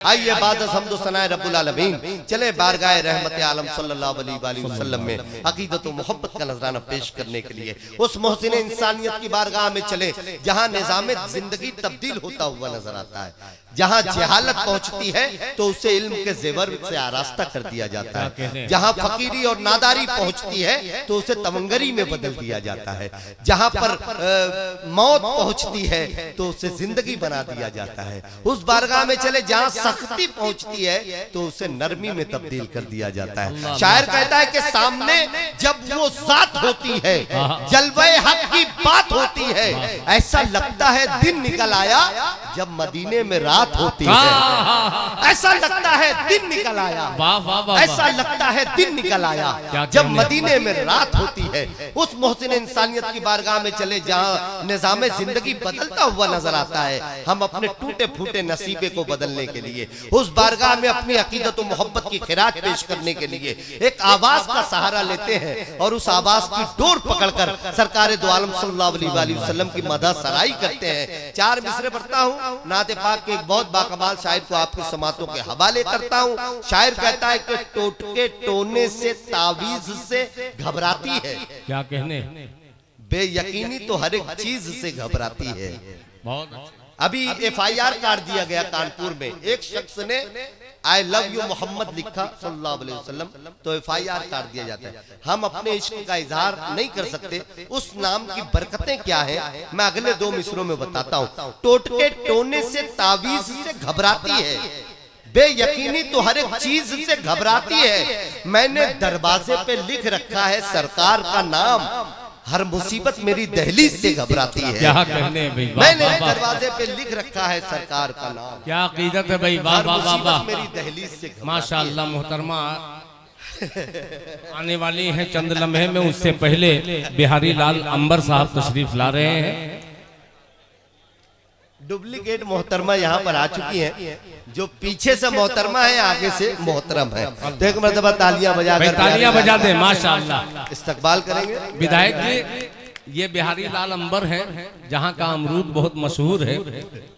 आइए बाद हम्दो सनाए रब्बुल आलमीन चले बारगाह रहमत आलम सल्लल्लाहु अलैहि वसल्लम में अकीदत व मोहब्बत का नजराना पेश करने के लिए उस मोहसिन इंसानियत की बारगाह में चले जहां निजाम जिंदगी तब्दील होता हुआ नजर आता है। जहां जहालत पहुंचती है तो उसे इल्म के जेवर से आरास्ता कर दिया जाता है। जहां फकीरी और नादारी पहुंचती है तो उसे तमंगरी में बदल दिया जाता है। जहां पर मौत पहुंचती है तो उसे जिंदगी बना दिया जाता है। उस बारगाह में चले जहां सख्ती पहुंचती है तो उसे नरमी में तब्दील कर दिया जाता है। शायर कहता है कि सामने जब वो जात होती है, जलवे हक की बात होती है, ऐसा लगता है दिन निकल आया जब मदीने में रात होती है। ऐसा लगता है दिन निकल आया, ऐसा लगता है दिन निकल आया जब मदीने में रात होती है। उस मोहसिन इंसानियत की बारगाह में चले जहां निजाम जिंदगी बदलता हुआ नजर आता है। हम अपने टूटे फूटे नसीबे को बदलने के लिए उस बारगाह में अपनी अकीदत व मोहब्बत की खिरात पेश करने के लिए एक आवाज का सहारा लेते हैं और उस आवाज की डोर पकड़कर सरकार दो आलम सल्लल्लाहु अलैहि वसल्लम की मदह सराई करते हैं। चार मिसरे पढ़ता हूँ, नाते पाक के एक बहुत बाकमाल शायर को आपकी समातों के हवाले करता हूँ। शायर कहता है कि टोटके टोने से तावीज से घबराती है, क्या कहने, बेयकीनी तो हर एक चीज से घबराती है। बहुत अभी FIR काट दिया गया कानपुर में, एक शख्स ने आई लव यू मोहम्मद लिखा सल्लल्लाहु अलैहि वसल्लम तो FIR काट दिया जाता है। हम अपने इश्क का इजहार नहीं कर सकते, उस नाम की बरकतें क्या है मैं अगले दो मिसरों में बताता हूँ। टोटके टोने से तावीज से घबराती है, बेयकीनी तो हर एक चीज से घबराती है। मैंने दरवाजे पे लिख रखा है सरकार का नाम, हर मुसीबत मेरी दहलीज से घबराती है। क्या कहने भाई, मैंने दरवाजे पे लिख रखा है सरकार का नाम, क्या अकीदत है भाई, वाह वाह वाह वाह, मेरी दहलीज से माशाअल्लाह। मोहतरमा आने वाली हैं चंद लम्हे में, उससे पहले बिहारी लाल अंबर साहब तशरीफ ला रहे हैं। डुप्लीकेट मोहतरमा यहाँ पर आ चुकी हैं, जो पीछे से मोहतरमा है आगे से मोहतरम है। तो एक मरतबा तालियां बजा कर, तालियां बजा दे माशाअल्लाह, इस्तकबाल करेंगे। विधायक जी, ये बिहारी लाल अंबर है, जहाँ का अमरूद बहुत मशहूर है।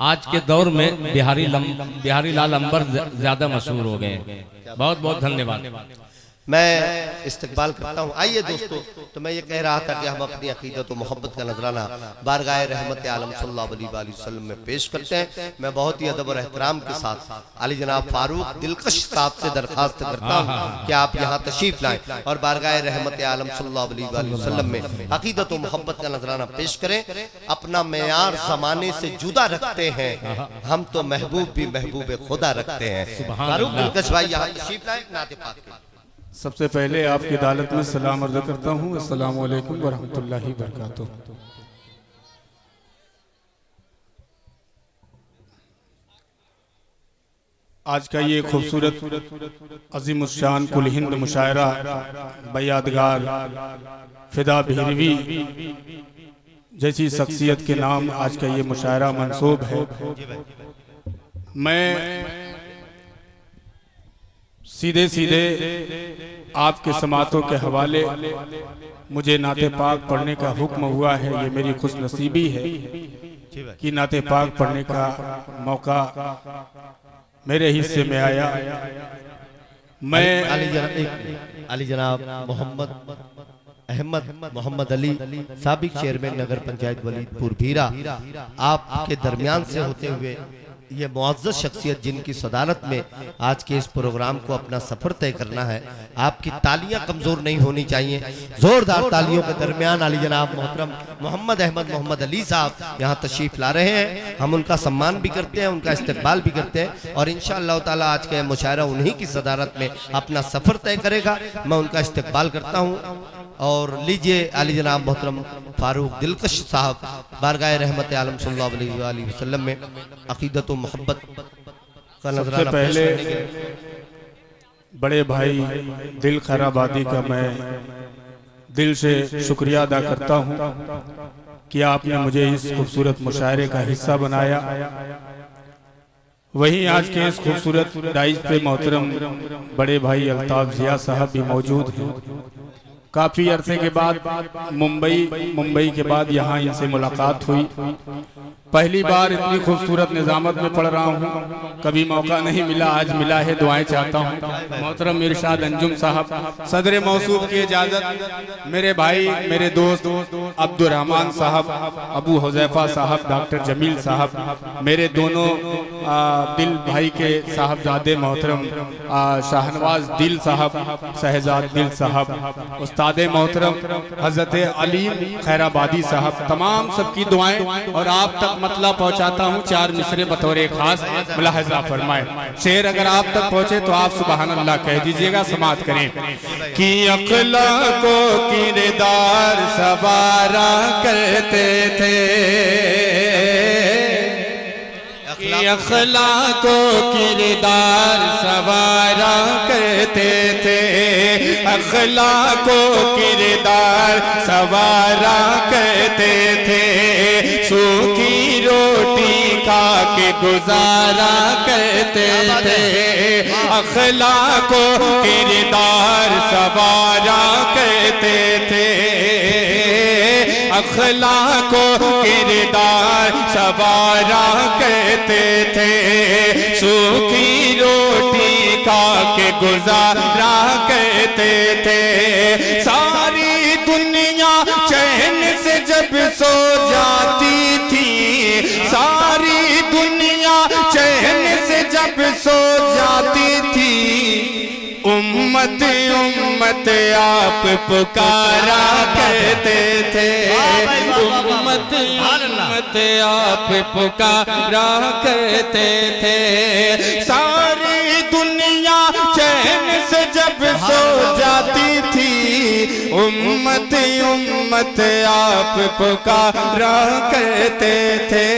आज के दौर में बिहारी लाल अंबर ज्यादा मशहूर हो गए। बहुत बहुत धन्यवाद, मैं इस्तकबाल करता हूँ। आइए दोस्तों, तो मैं ये कह रहा था कि हम अपनी अकीदत व मोहब्बत का नजराना बारगाह रहमत आलम सल्लल्लाहु अलैहि वसल्लम में पेश करते हैं। मैं बहुत ही अदब और एहतराम के साथ अली जनाब फारूक दिलकश साहब से दरखास्त करता हूँ कि आप यहाँ तशरीफ लाएं और बारगाह रहमत आलम सल्लल्लाहु अलैहि वसल्लम में अकीदत व मोहब्बत का नजराना पेश करें। अपना मेयार जमाने से जुदा रखते हैं हम, तो महबूब भी महबूब खुदा रखते हैं। फारूक दिलकश भाई यहाँ तशरीफ लाएं नाते पाक के। सबसे पहले आपकी अदालत में सलाम अर्ज़ करता हूँ, अस्सलामु अलैकुम व रहमतुल्लाहि व बरकातुहू। आज का ये खूबसूरत अज़ीमुश्शान कुल हिंद मुशायरा बयादगार फिदा भिरवी जैसी शख्सियत के नाम आज का ये मुशायरा मंसूब है। मैं सीधे सीधे आपके समातों के हवाले, मुझे नाते पाक पढ़ने का हुक्म हुआ है। ये मेरी खुशनसीबी है कि नाते पाक पढ़ने का मौका मेरे हिस्से में आया। मैं अली जनाब मोहम्मद अहमद मोहम्मद अली साबिक चेयरमैन नगर पंचायत वलीदपुर भीरा आपके दरमियान से होते हुए ये मुअज़्ज़ज़ शख्सियत जिनकी सदारत में आज के इस प्रोग्राम को अपना सफर तय करना है, आपकी तालियां कमजोर नहीं होनी चाहिए। जोरदार तालियों के दरमियान अली जनाब मोहतरम मोहम्मद अहमद मोहम्मद अली साहब यहाँ तशरीफ ला रहे हैं। हम उनका सम्मान भी करते हैं, उनका इस्तकबाल भी करते हैं और इंशाअल्लाह ताला आज का मुशायरा उन्हीं की सदारत में अपना सफर तय करेगा। मैं उनका इस्तकबाल करता हूँ और लीजिए अली जनाब मोहतरम फारूक दिलकश साहब बारगाह रहमत आलम सल्लल्लाहु अलैहि वसल्लम में अकीदत व मोहब्बत का नजराना। पहले बड़े भाई दिल खैराबादी का मैं दिल से शुक्रिया अदा करता हूँ कि आपने मुझे इस खूबसूरत मुशायरे का हिस्सा बनाया। वहीं आज के इस खूबसूरत डाइज पे मोहतरम बड़े भाई अल्ताफ जिया साहब भी मौजूद हैं। काफी अरसे के बाद मुंबई के बाद यहाँ इनसे मुलाकात हुई पहली बार इतनी खूबसूरत निजामत में पढ़ रहा हूँ, कभी मौका नहीं मिला, आज मिला है, दुआएं चाहता हूँ। मोहतरम इरशाद अंजुम साहब, सदर मौसूफ की इजाजत, मेरे भाई, मेरे दोस्त अब्दुल रहमान साहब, अबू हुज़ैफा साहब, डॉक्टर जमील साहब, मेरे दोनों दिल भाई के साहबजादे मोहतरम शाहनवाज दिल साहब, शहजाद दिल साहब, उस्ताद मोहतरम हजरत अलीम खैराबादी साहब, तमाम सबकी दुआएं और आप तक मतलब पहुंचाता हूं। 4 मिसरे बतौर खास मुलाहजा फरमाए। शेर अगर आप तक पहुंचे तो आप सुबहान अल्लाह कह दीजिएगा, समात करें कि अखलाको किरदार सवारा करते थे, अखलाको किरदार सवारा करते थे, अखलाको किरदार सवारा करते थे, सूखी रोटी खा के गुजारा करते थे, अखलाको किरदार सवारा करते थे, अखलाको किरदार सवारा करते थे, सूखी रोटी खा के गुजारा करते थे, सारी दुनिया चैन से जब सो जाती थी, सारी दुनिया चैन से जब सो जाती थी, उम्मत उम्मत आप पुकारा करते थे, उम्मत उम्मत आप पुकारा करते थे, सारी दुनिया चैन से जब सो जाती थी, उम्मत उम्मत आप पुकारा करते थे।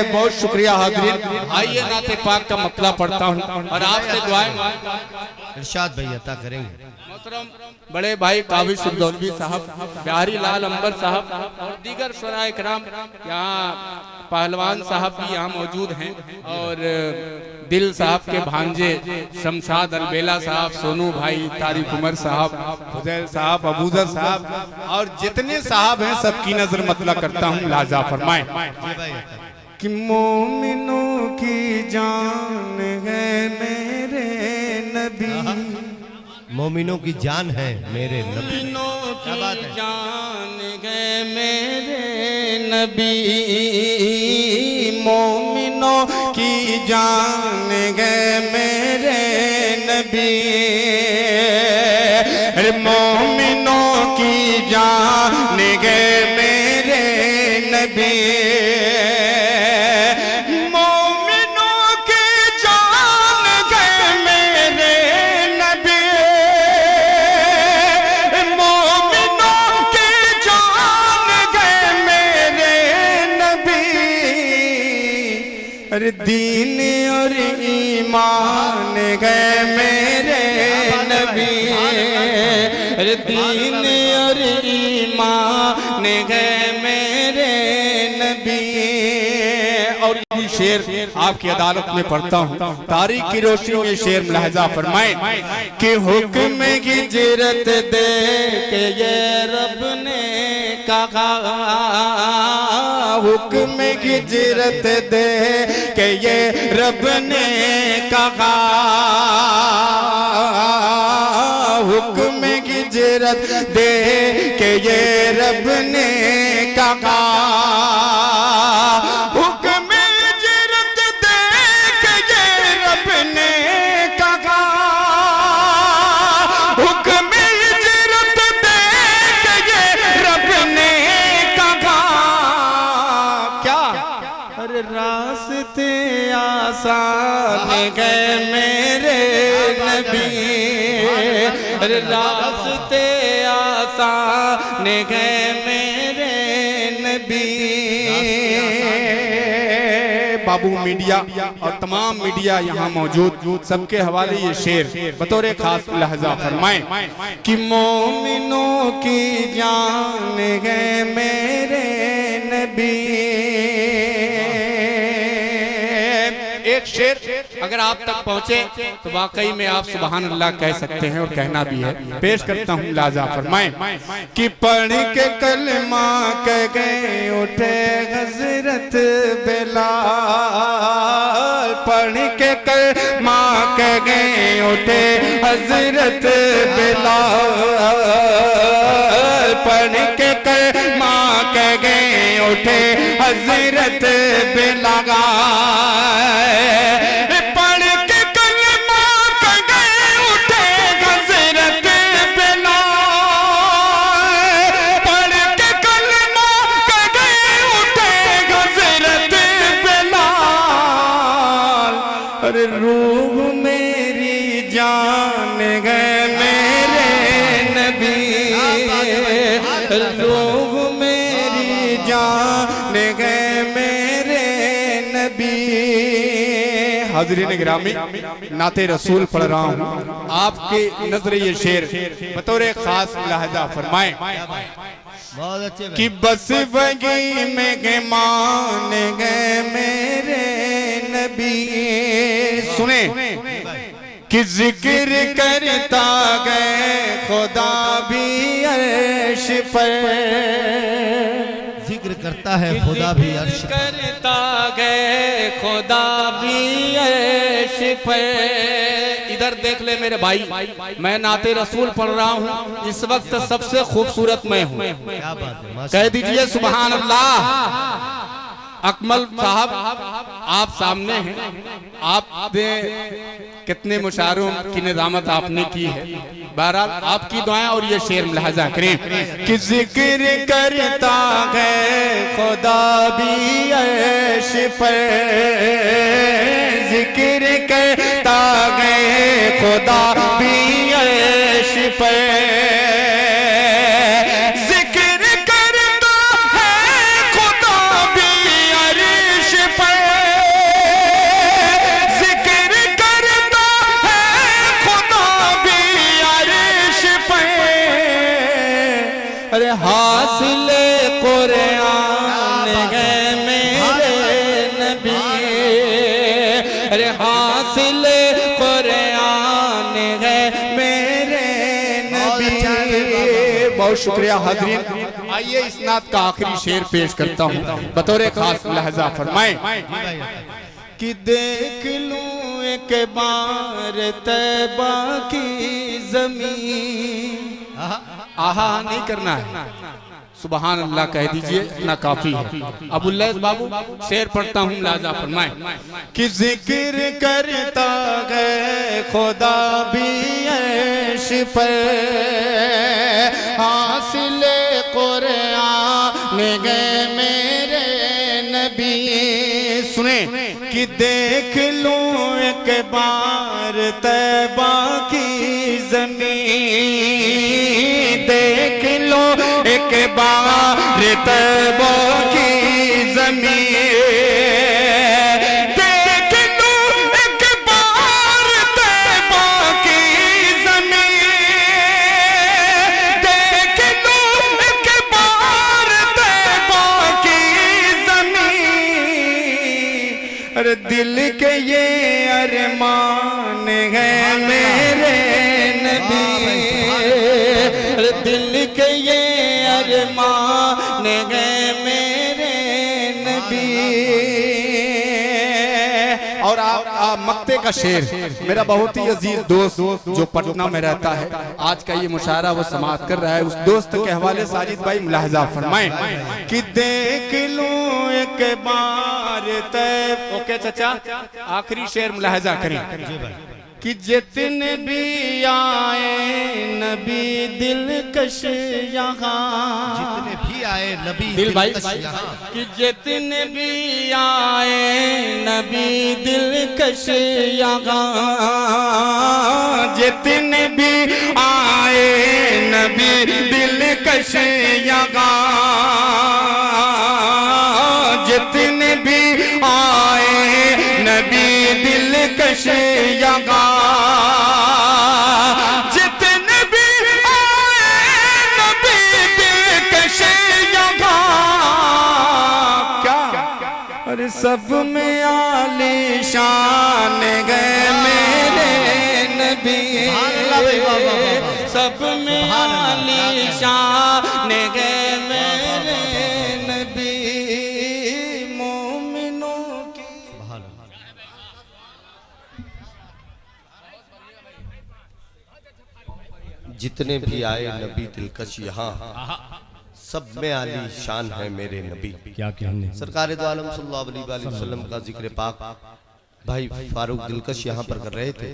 बहुत शुक्रिया हाज़रीन। आइए नाते पाक का मतला पढ़ता हूँ और आपसे दुआएं इरशाद भाई अता करेंगे। मोहतरम बड़े भाई काबिज सुरदौलवी साहब, बिहारी लाल अंबर साहब और दीगर शुराए किराम, यहाँ पहलवान साहब भी यहाँ मौजूद हैं, और दिल साहब के भांजे शमशाद अलबेला साहब, सोनू भाई, तारिक उमर साहब, फुजैल साहब, अबूजर साहब और जितने साहब हैं सबकी नजर मतला करता हूँ, लाजा फरमाएं कि मोमिनों की जान है मेरे नबी, मोमिनों की जान है मेरे नबी, मोमिनों की जान है मेरे नबी, मोमिनों की जान है मेरे नबी, अरे मोमिनों की जान है मेरे नबी, अरे दीन और ईमान गए मेरे नबी, अरे दीन और ईमान गए मेरे नबी। और ये शेर आपकी अदालत में पढ़ता हूँ, तारीख की रोशनी में शेर मुलाहजा फरमाएं कि हुक्म हिजरत दे के ये रब ने कहा, हुक्म हिजरत दे के ये रब ने कहा, हुक्म हिजरत दे के ये रब ने कहा, हुक्म हिजरत दे के ये रब ने कहा, हुक्म हिजरत दे के ये रब ने कहा, क्या अरे रास्ते आसान गए मेरे नबी, अरे रास्ते आसान गए मेरे नबी। बाबू मीडिया और तमाम मीडिया यहाँ मौजूद, सबके हवाले ये शेर बतौर खास लहजा फरमाएं कि मोमिनों की जान है मेरे नबी। एक शेर अगर आप तक पहुंचे तो वाकई में आप सुभान अल्लाह कह सकते हैं और कहना भी है। पेश करता हूँ लाजा फरमाएं कि पढ़ के कलमा कह गए उठे हजरत बिलाल, पढ़ के कलमा कह गए उठे हजरत बिलाल, पढ़ के कलमा कह गए उठे हजरत बिलाल, पढ़ के कलमा कह गए उठे हजरत बिलाल, पढ़ के कलमा कह गए उठे हजरत बिलाल। अरे रूह मेरी जान गए मेरे नबी, रूह मेरी जान गए मेरे नबी। हाज़रीन गिरामी, नाते रसूल पढ़ रहा हूँ, आपके नजर ये शेर बतौर खास लहजा फरमाएं बहुत अच्छे कि बस वही में गे मान गए मेरे नबी। सुने कि जिक्र करता गए खुदा भी अर्श पर, जिक्र करता है खुदा भी अर्श पर, करता गए खुदा भी अर्श पर। इधर देख ले मेरे भाई, मैं नाते रसूल पढ़ रहा हूँ, इस वक्त सबसे खूबसूरत मैं हूँ। क्या बात है, कह दीजिए सुभान अल्लाह। अकमल साहब आप सामने हैं, आपने कितने मुशायरों की निजामत आपने की है। बहरहाल आपकी दुआएं और ये शेर मुलाहजा करें कि जिक्र करता है खुदा भी अर्श पर, जिक्र करता है खुदा भी अर्श पर, हासिल कुरान है मेरे नबी, अरे हासिल कुरान है मेरे नबी। बहुत शुक्रिया हाज़रीन। आइए इस नात का आखिरी शेर पेश करता हूँ बतौर खास लहजा फरमाएं कि देख लूं एक बार तैबा की ज़मीन। आहा नहीं करना है, सुबहान अल्लाह कह दीजिए, इतना काफी है। अबुल्लैस बाबू शेर पढ़ता हूँ, लाजा फरमाएं कि जिक्र करता गए खुदा भी अर्श पर, हासिल कुरान गए मेरे नबी। सुने कि देख लूं एक बार तैबा की ज़मीन, देख लो एक बार तैबा की ज़मीन, देख लो एक बार तैबा की ज़मीन, देख लो एक बार तैबा की ज़मीन। अरे दिल के ये अरमान है मेरे नबी, दिल के ये अरमान है मेरे नबी। और आप मक्ते का शेर, मेरा बहुत ही अजीज दोस्त जो पटना में रहता है, आज का ये मुशायरा वो समाप्त कर रहा है, उस दोस्त के हवाले साजिद भाई मुलाहजा फरमाएं कि देख लूं एक बार तैब। ओके चाचा, आखिरी शेर मुलाहजा करें कि जितने भी आए नबी दिलकश यहाँ, जितने भी आए नबी दिल भाई यहाँ, कि जितने भी आए नबी दिलकश यहाँ, जितने भी आए नबी दिलकश यहाँ, जितने भी आए नबी दिलकश यहाँ, जितने भी आए नबी दिलकश यहाँ। क्या अरे सब में आली शान भी सब में आली शान गए मेरे नबी मोमिनों की। जितने भी आए नबी दिलकश यहाँ, सब में आली शान है मेरे नबी। क्या कहने। सरकार दो आलम सल्लल्लाहु अलैहि वसल्लम का जिक्र पाक भाई फारूक दिलकश यहाँ पर कर रहे थे।